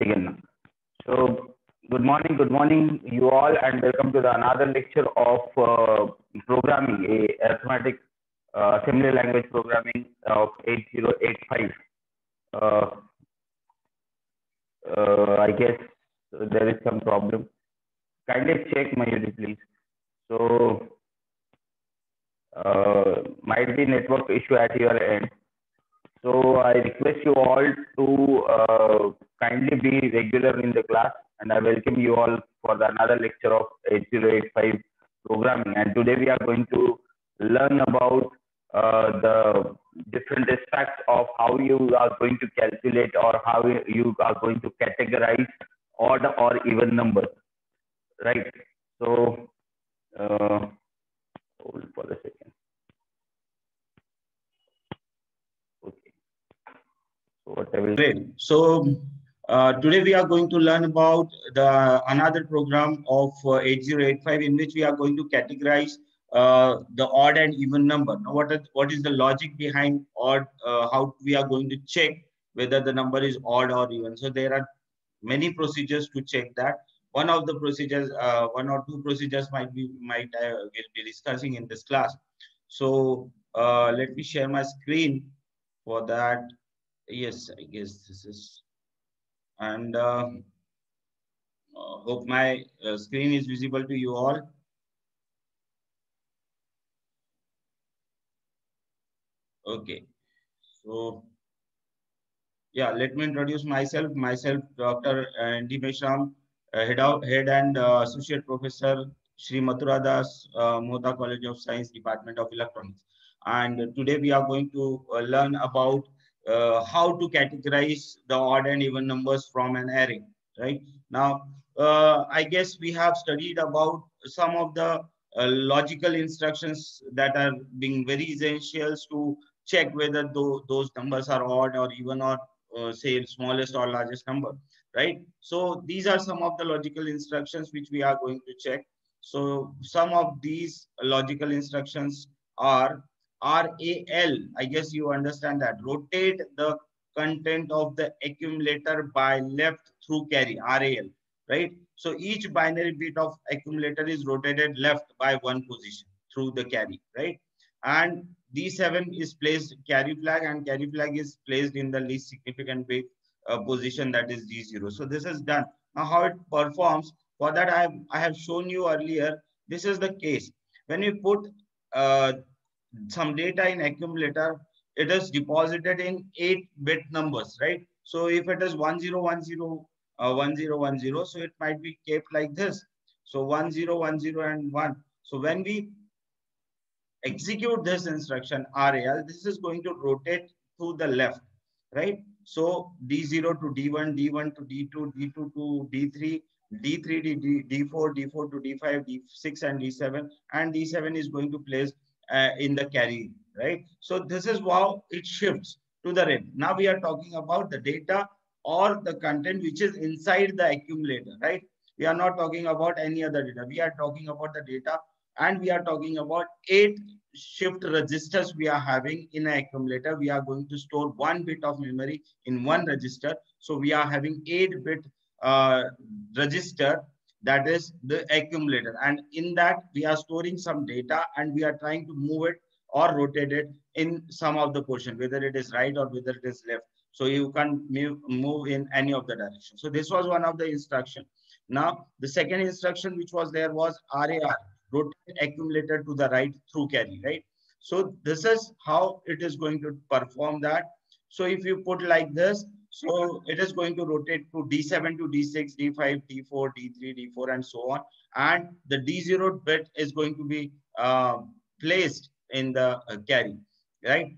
begin now. So, good morning, you all, and welcome to the another lecture of programming, a arithmetic assembly language programming of 8085. Uh, I guess there is some problem. Kindly check my UD, please. So, might be network issue at your end. So I request you all to kindly be regular in the class, and I welcome you all for the another lecture of 8085 programming. And today we are going to learn about the different aspects of how you are going to calculate or how you are going to categorize odd or even numbers, right? So hold for a second. Okay. So what I will Great. So today we are going to learn about the another program of 8085 in which we are going to categorize the odd and even number. Now, what is the logic behind odd? How we are going to check whether the number is odd or even? So there are many procedures to check that. One of the procedures, one or two procedures will be discussing in this class. So let me share my screen for that. Yes, I guess this is, and hope my screen is visible to you all. Okay, so yeah, let me introduce myself. Dr. Andy Meshram, head and associate professor, Sri Mathura Das, Mohta College of Science, Department of Electronics. And today we are going to learn about how to categorize the odd and even numbers from an array. Right now, I guess we have studied about some of the logical instructions that are being very essential to check whether those numbers are odd or even, or say smallest or largest number, right? So these are some of the logical instructions which we are going to check. So some of these logical instructions are RAL. I guess you understand that. Rotate the content of the accumulator by left through carry, RAL, right? So each binary bit of accumulator is rotated left by one position through the carry, right? And D7 is placed carry flag, and carry flag is placed in the least significant bit position, that is D0. So this is done. Now how it performs, for that I have shown you earlier. This is the case. When we put some data in accumulator, it is deposited in 8-bit numbers, right? So if it is 1010, 1010, so it might be kept like this. So 1010 and 1. So when we execute this instruction RAL, this is going to rotate to the left, right? So D0 to D1, D1 to D2, D2 to D3, D3 to D4, D4 to D5, D6 and D7, and D7 is going to place in the carry, right? So this is how it shifts to the red. Now we are talking about the data or the content which is inside the accumulator, right? We are not talking about any other data. We are talking about the data, and we are talking about 8 shift registers we are having in an accumulator. We are going to store 1 bit of memory in one register. So we are having 8-bit register, that is the accumulator. And in that we are storing some data, and we are trying to move it or rotate it in some of the portion, whether it is right or whether it is left. So you can move in any of the direction. So this was one of the instruction. Now the second instruction which was there was RAR, rotate accumulator to the right through carry, right? So this is how it is going to perform that. So if you put like this, so it is going to rotate to D7 to D6, D5, D4, D3, D4, and so on. And the D0 bit is going to be placed in the carry, right?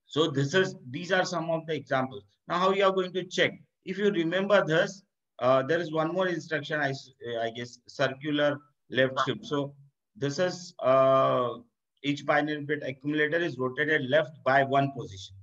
So these are some of the examples. Now how you are going to check? If you remember this, there is one more instruction, I guess, circular left shift. So this is each binary bit accumulator is rotated left by one position,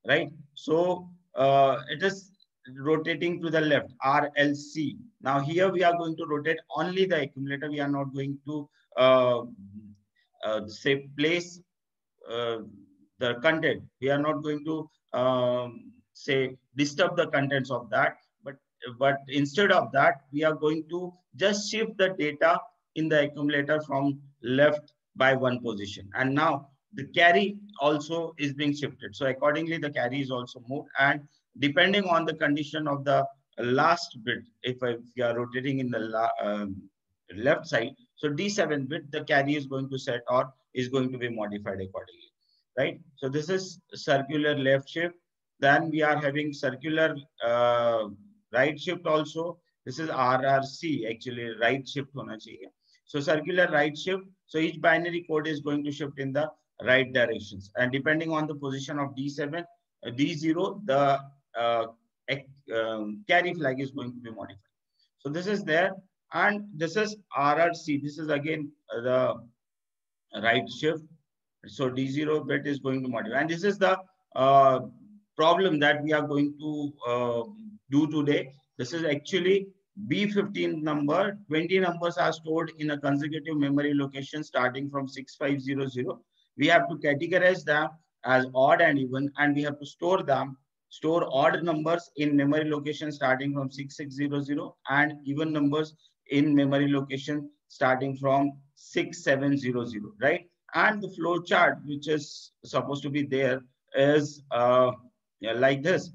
right? So it is rotating to the left, RLC. Now here we are going to rotate only the accumulator. We are not going to say place the content. We are not going to say disturb the contents of that, but but instead of that, we are going to just shift the data in the accumulator from left by one position. And now the carry also is being shifted. So accordingly, the carry is also moved. And depending on the condition of the last bit, if we are rotating in the left side, so D7 bit, the carry is going to set or is going to be modified accordingly, right? So this is circular left shift. Then we are having circular right shift also. This is RRC, actually right shift hona chahiye. So circular right shift. So each binary code is going to shift in the right directions. And depending on the position of D7, D0, the uh, carry flag is going to be modified. So this is there. And this is RRC. This is again the right shift. So D0 bit is going to modify. And this is the uh, problem that we are going to do today. This is actually B15 number. 20 numbers are stored in a consecutive memory location starting from 6500. We have to categorize them as odd and even, and we have to store odd numbers in memory location starting from 6600 and even numbers in memory location starting from 6700, right? And the flow chart, which is supposed to be there, is yeah, like this.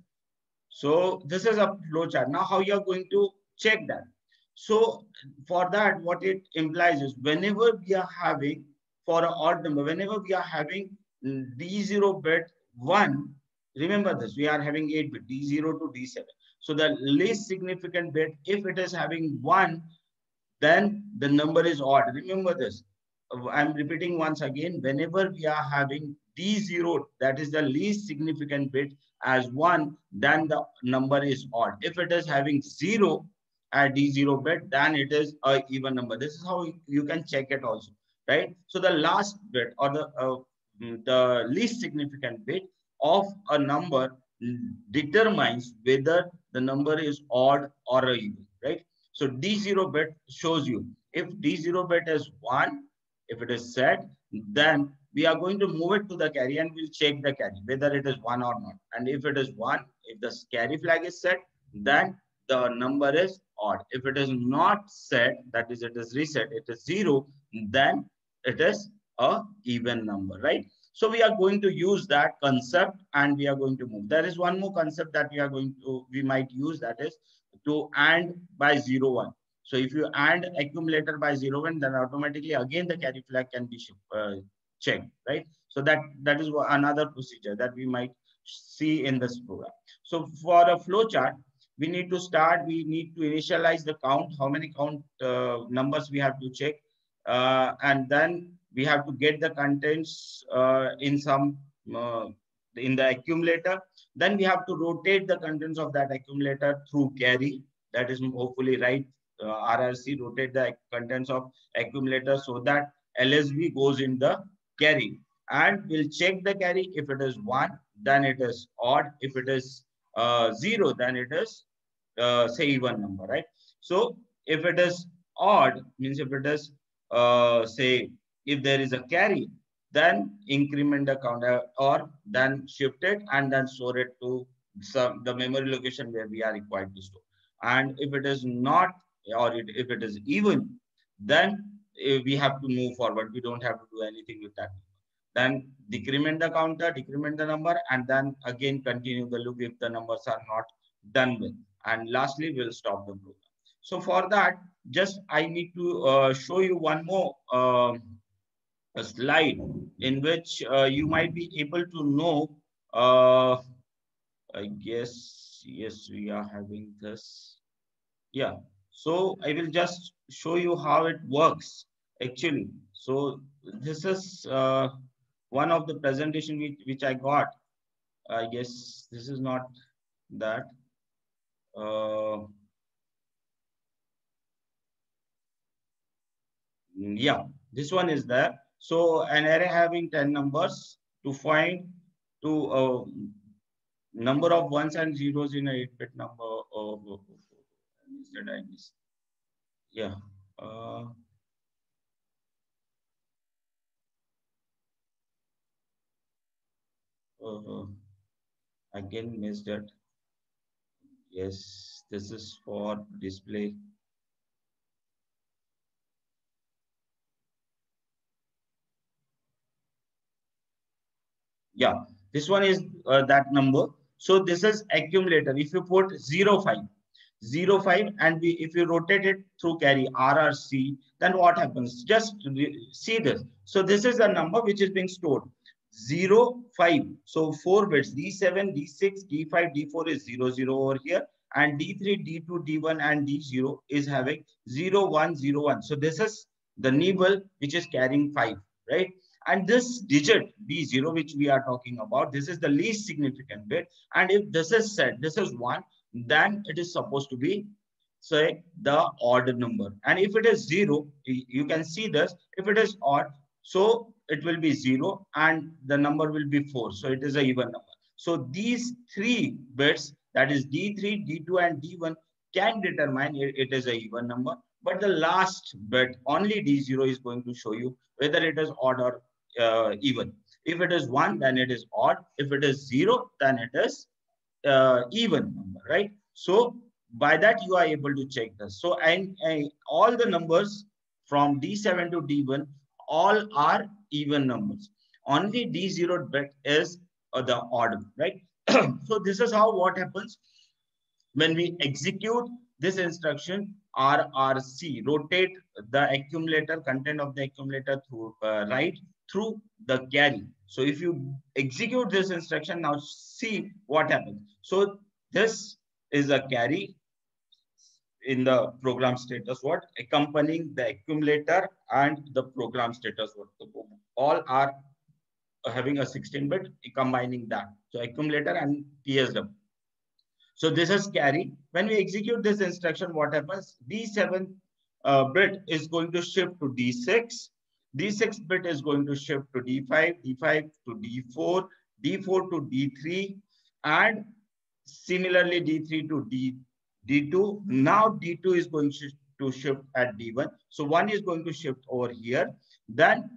So this is a flow chart. Now, how you are going to check that? So for that, what it implies is whenever we are having for an odd number, whenever we are having D0 bit 1, remember this, we are having 8 bit, D0 to D7. So the least significant bit, if it is having 1, then the number is odd. Remember this. I'm repeating once again, whenever we are having D0, that is the least significant bit, as 1, then the number is odd. If it is having 0 at D0 bit, then it is a even number. This is how you can check it also, right? So the last bit or the least significant bit of a number determines whether the number is odd or even, right? So D0 bit shows you if D0 bit is 1, if it is set, then we are going to move it to the carry and we'll check the carry, whether it is 1 or not. And if it is 1, if the carry flag is set, then the number is odd. If it is not set, that is, it is reset, it is 0, then it is a even number, right? So we are going to use that concept and we are going to move. There is one more concept that we might use, that is to AND by 0, 1. So if you AND accumulator by 0, 1, then automatically again the carry flag can be checked, right? So that is another procedure that we might see in this program. So for a flow chart, we need to start, we need to initialize the count, how many count numbers we have to check. And then we have to get the contents in the accumulator. Then we have to rotate the contents of that accumulator through carry. That is hopefully right. RRC rotate the contents of accumulator so that LSB goes in the carry. And we'll check the carry. If it is 1, then it is odd. If it is 0, then it is say even number, right? So if it is odd, means if it is say if there is a carry, then increment the counter or then shift it and then store it to the memory location where we are required to store. And if it is not, or if it is even, then we have to move forward. We don't have to do anything with that. Then decrement the counter, decrement the number, and then again continue the loop if the numbers are not done with. And lastly, we'll stop the program. So for that, just I need to show you one more a slide in which you might be able to know. I guess, yes, we are having this. Yeah. So I will just show you how it works actually. So this is one of the presentation which I got. I guess this is not that. Yeah, this one is there. So an array having 10 numbers to find to number of ones and zeros in a 8-bit number of instead I missed. Yeah. Again missed that. Yes, this is for display. Yeah, this one is that number. So this is accumulator. If you put 05, 05, and if you rotate it through carry RRC, then what happens? Just see this. So this is a number which is being stored. 05. So 4 bits. D7, D6, D5, D4 is 00 over here. And D3, D2, D1, and D0 is having 0101. So this is the nibble which is carrying 5, right? And this digit B0, which we are talking about, this is the least significant bit. And if this is set, this is 1, then it is supposed to be, say, the odd number. And if it is 0, you can see this. If it is odd, so it will be 0 and the number will be 4. So it is a even number. So these 3 bits, that is D3, D2, and D1, can determine it is a even number. But the last bit, only D0, is going to show you whether it is odd or even. If it is 1, then it is odd. If it is 0, then it is even number, right? So by that you are able to check this. So and all the numbers from D7 to D1, all are even numbers. Only D0 bit is the odd, right? So this is how what happens when we execute this instruction RRC, rotate the accumulator, content of the accumulator through right through the carry. So if you execute this instruction, now see what happens. So this is a carry in the program status what accompanying the accumulator and the program status what all are having a 16-bit combining that. So accumulator and PSW. So this is carry. When we execute this instruction, what happens? D7 bit is going to shift to D6. D6 bit is going to shift to D5, D5 to D4, D4 to D3, and similarly D3 to D2. Now D2 is going to shift at D1. So 1 is going to shift over here. Then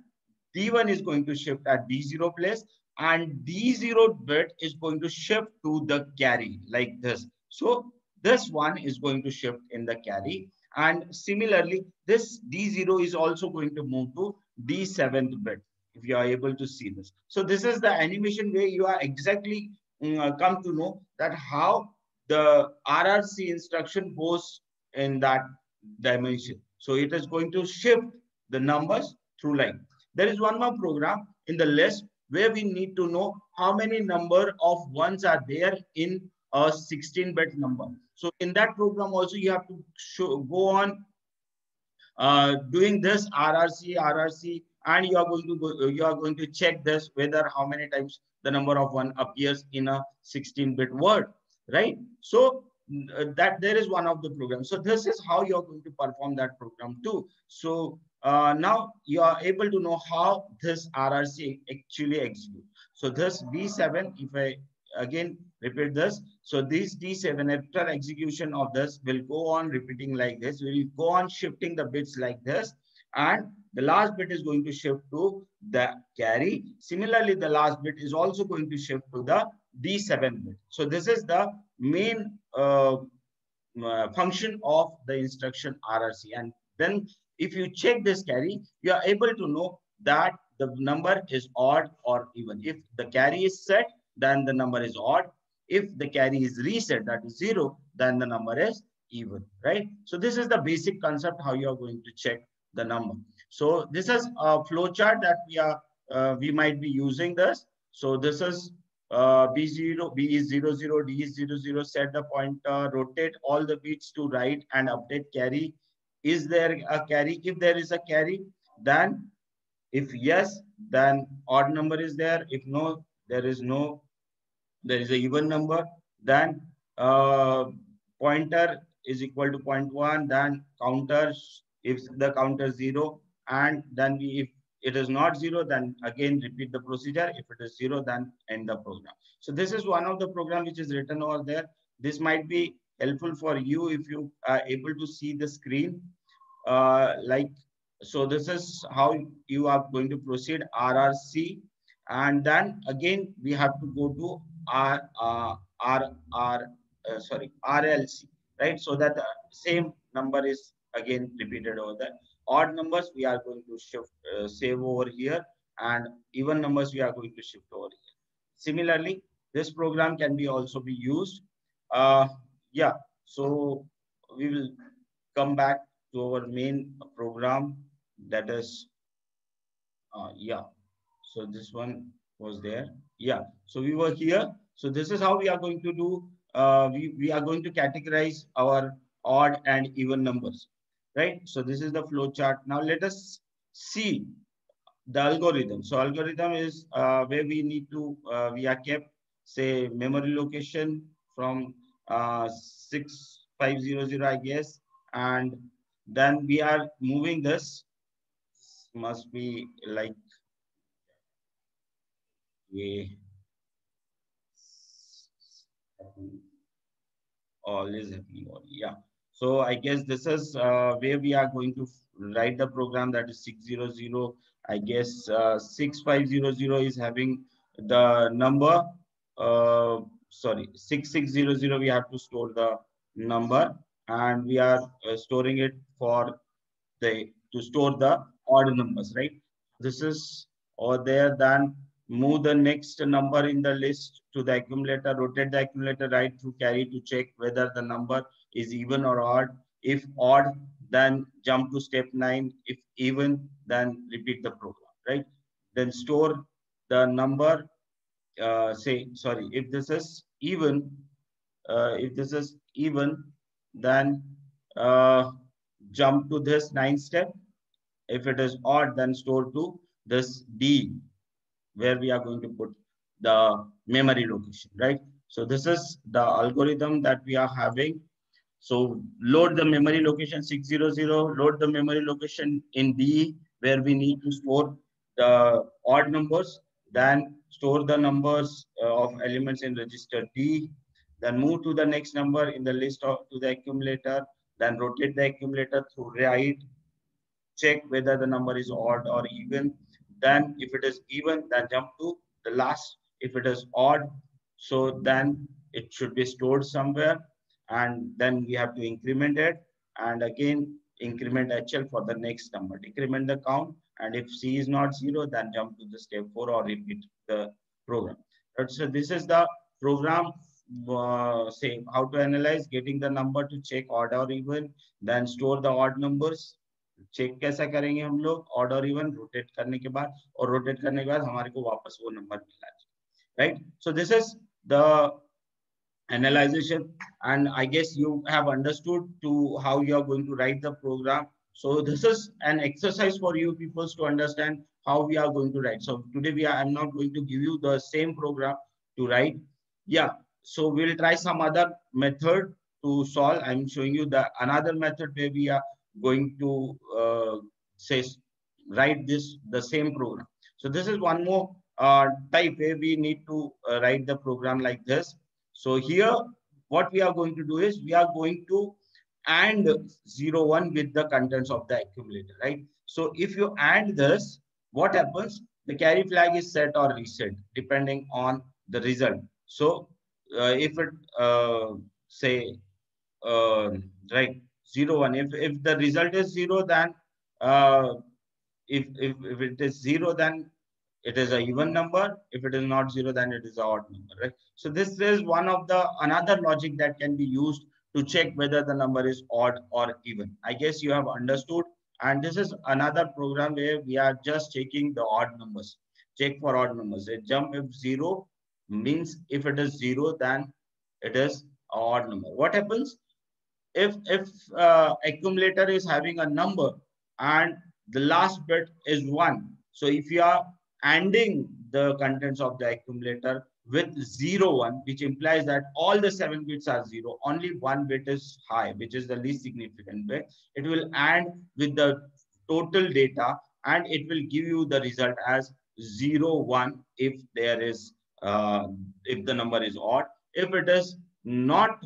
D1 is going to shift at D0 place, and D0 bit is going to shift to the carry like this. So this one is going to shift in the carry. And similarly, this D0 is also going to move to D7th bit, if you are able to see this. So this is the animation where you are exactly come to know that how the RRC instruction goes in that dimension. So it is going to shift the numbers through line. There is one more program in the list where we need to know how many number of ones are there in a 16-bit number. So in that program also you have to go on doing this RRC, and you are going to check this whether how many times the number of 1 appears in a 16-bit word, right? So that there is one of the programs. So this is how you are going to perform that program too. So now you are able to know how this RRC actually executes. So this B7, if I again repeat this, so this D7 after execution of this will go on repeating like this. We will go on shifting the bits like this, and the last bit is going to shift to the carry. Similarly, the last bit is also going to shift to the D7 bit. So this is the main function of the instruction RRC. And then if you check this carry, you are able to know that the number is odd or even. If the carry is set, then the number is odd. If the carry is reset, that is 0, then the number is even, right? So this is the basic concept how you are going to check the number. So this is a flow chart that we might be using this. So this is B0, B is 00, D is 00, set the pointer, rotate all the bits to right and update carry. Is there a carry? If there is a carry, then if yes, then odd number is there. If no, there is a even number. Then pointer is equal to 0.1. Then counter, if the counter 0, and then if it is not 0, then again repeat the procedure. If it is 0, then end the program. So this is one of the program which is written over there. This might be helpful for you if you are able to see the screen. So this is how you are going to proceed RRC, and then again we have to go to RLC, right? So that the same number is again repeated over there. Odd numbers we are going to shift, save over here, and even numbers we are going to shift over here. Similarly, this program can be also be used. Uh, yeah, so we will come back to our main program, that is, yeah. So this one was there. Yeah. So we were here. So this is how we are going to do. We are going to categorize our odd and even numbers, right? So this is the flow chart. Now let us see the algorithm. So algorithm is where we need to, we are kept, say, memory location from 6500, I guess. And then we are moving this, must be like a all is happening all. Yeah. So I guess this is where we are going to write the program, that is 600. I guess 6500 is having the number. Sorry, 6600. We have to store the number, and we are storing it for to store the odd numbers, right? This is over there. Then move the next number in the list to the accumulator, rotate the accumulator right through carry to check whether the number is even or odd. If odd, then jump to step 9. If even, then repeat the program, right? Then store the number, if this is even, then uh, jump to this 9 step. If it is odd, then store to this D, where we are going to put the memory location, right? So this is the algorithm that we are having. So load the memory location 600, load the memory location in D, where we need to store the odd numbers, then store the numbers of elements in register D, then move to the next number in the list of to the accumulator, then rotate the accumulator through right, check whether the number is odd or even. Then if it is even, then jump to the last. If it is odd, so then it should be stored somewhere, and then we have to increment it, and again increment HL for the next number, decrement the count, and if C is not 0, then jump to the step 4 or repeat the program. So this is the program, say how to analyze, getting the number to check odd or even, then store the odd numbers. Check कैसा करेंगे हम लोग, odd और even rotate करने के बाद, और rotate करने के बाद हमारे को वापस वो नंबर मिलना चाहिए, right? So this is the analyzation, and I guess you have understood to how you are going to write the program. So this is an exercise for you people to understand how we are going to write. So today I'm not going to give you the same program to write. Yeah, so we'll try some other method to solve. I'm showing you the another method where we are going to say write the same program. So this is one more type where we need to write the program like this. So here, what we are going to do is we are going to AND 0, 1 with the contents of the accumulator, right? So if you AND this, what happens? The carry flag is set or reset depending on the result. So if it say right 0, 1, if the result is 0, then uh, if it is 0, then it is a even number. If it is not 0, then it is an odd number, right? So this is one of the another logic that can be used to check whether the number is odd or even. I guess you have understood. And this is another program where we are just checking the odd numbers. Check for odd numbers. A jump if 0 means if it is 0, then it is an odd number. What happens if accumulator is having a number and the last bit is 1? So if you are ANDing the contents of the accumulator with 0, 1, which implies that all the 7 bits are 0, only 1 bit is high, which is the least significant bit. It will AND with the total data, and it will give you the result as 0, 1 if there is if the number is odd. If it is not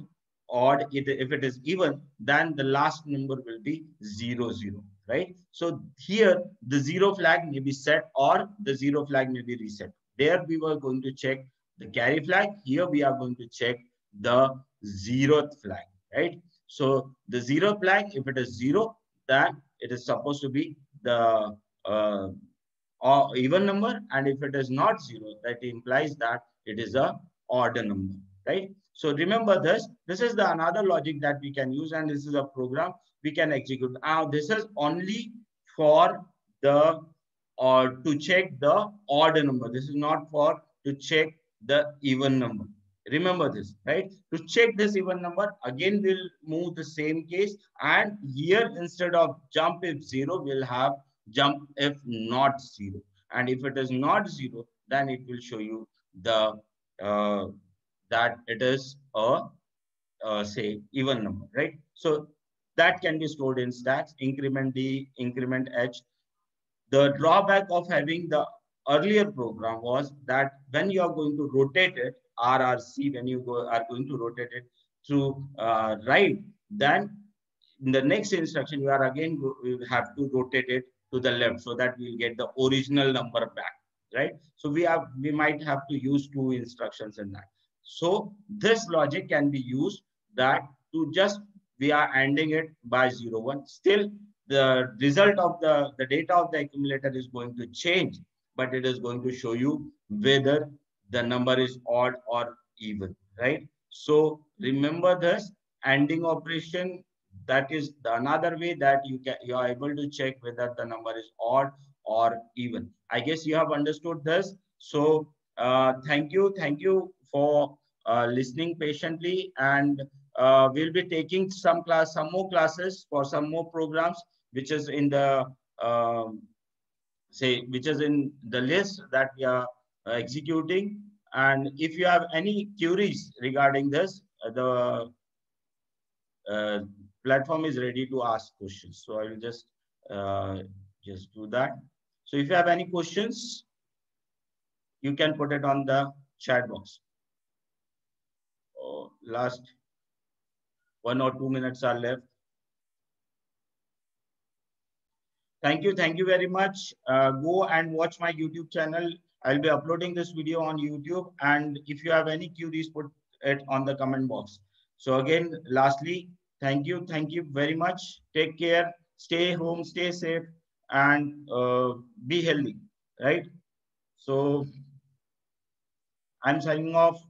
odd, if it is even, then the last number will be 0, 0, right? So here the 0 flag may be set or the 0 flag may be reset. There we were going to check the carry flag. Here we are going to check the zeroth flag, right? So the zero flag, if it is zero, then it is supposed to be the or even number, and if it is not zero, that implies that it is a odd number, right? So remember this. This is the another logic that we can use, and this is a program we can execute. Now this is only for the or to check the odd number. This is not for to check the even number. Remember this, right? To check this even number, again we'll move the same case, and here instead of jump if zero, we'll have jump if not zero. And if it is not zero, then it will show you the uh, that it is a say even number, right? So that can be stored in stacks, increment D, increment H. The drawback of having the earlier program was that when you are going to rotate it, RRC, when you are going to rotate it through right, then in the next instruction, you are again you have to rotate it to the left so that we'll get the original number back, right? So we might have to use two instructions in that. So this logic can be used that to just we are ending it by 0, 1. Still, the result of the data of the accumulator is going to change, but it is going to show you whether the number is odd or even, right? So remember this ending operation, that is the another way that you are able to check whether the number is odd or even. I guess you have understood this. So thank you for listening patiently, and we'll be taking some more classes for some more programs, which is in the which is in the list that we are executing. And if you have any queries regarding this, the uh, platform is ready to ask questions. So I will just do that. So if you have any questions, you can put it on the chat box. Oh, last 1 or 2 minutes are left. Thank you very much. Go and watch my YouTube channel. I'll be uploading this video on YouTube. And if you have any queries, put it on the comment box. So again, lastly, thank you very much. Take care, stay home, stay safe, and be healthy, right? So I'm signing off.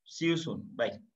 See you soon. Bye.